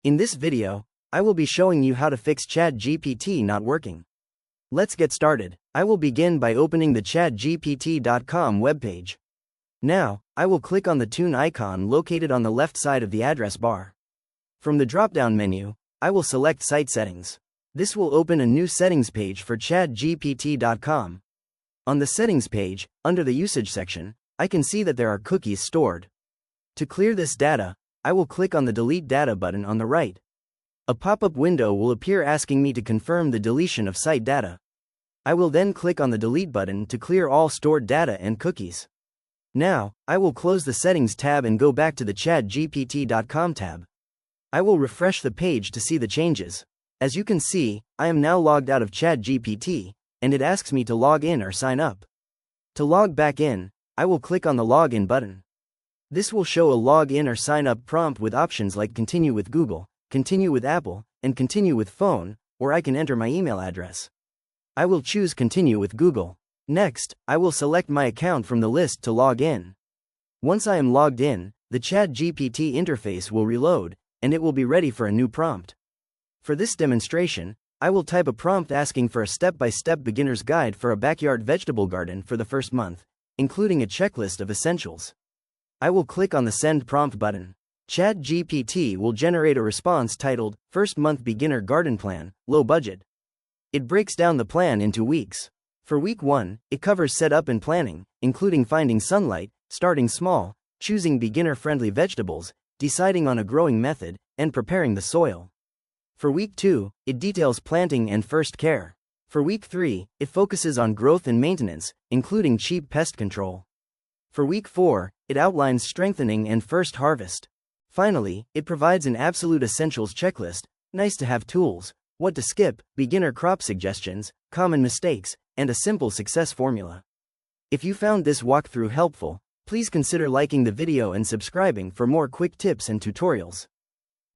In this video, I will be showing you how to fix ChatGPT not working. Let's get started. I will begin by opening the chatgpt.com webpage. Now, I will click on the tune icon located on the left side of the address bar. From the drop-down menu, I will select Site Settings. This will open a new settings page for chatgpt.com. On the settings page, under the usage section, I can see that there are cookies stored. To clear this data, I will click on the Delete Data button on the right. A pop-up window will appear asking me to confirm the deletion of site data. I will then click on the Delete button to clear all stored data and cookies. Now, I will close the Settings tab and go back to the chatgpt.com tab. I will refresh the page to see the changes. As you can see, I am now logged out of ChatGPT, and it asks me to log in or sign up. To log back in, I will click on the Login button. This will show a login or sign up prompt with options like Continue with Google, Continue with Apple, and Continue with Phone, or I can enter my email address. I will choose Continue with Google. Next, I will select my account from the list to log in. Once I am logged in, the ChatGPT interface will reload, and it will be ready for a new prompt. For this demonstration, I will type a prompt asking for a step-by-step beginner's guide for a backyard vegetable garden for the first month, including a checklist of essentials. I will click on the Send Prompt button. ChatGPT will generate a response titled, First Month Beginner Garden Plan, Low Budget. It breaks down the plan into weeks. For week 1, it covers setup and planning, including finding sunlight, starting small, choosing beginner-friendly vegetables, deciding on a growing method, and preparing the soil. For week 2, it details planting and first care. For week 3, it focuses on growth and maintenance, including cheap pest control. For week 4, it outlines strengthening and first harvest. Finally, it provides an absolute essentials checklist, nice to have tools, what to skip, beginner crop suggestions, common mistakes, and a simple success formula. If you found this walkthrough helpful, please consider liking the video and subscribing for more quick tips and tutorials.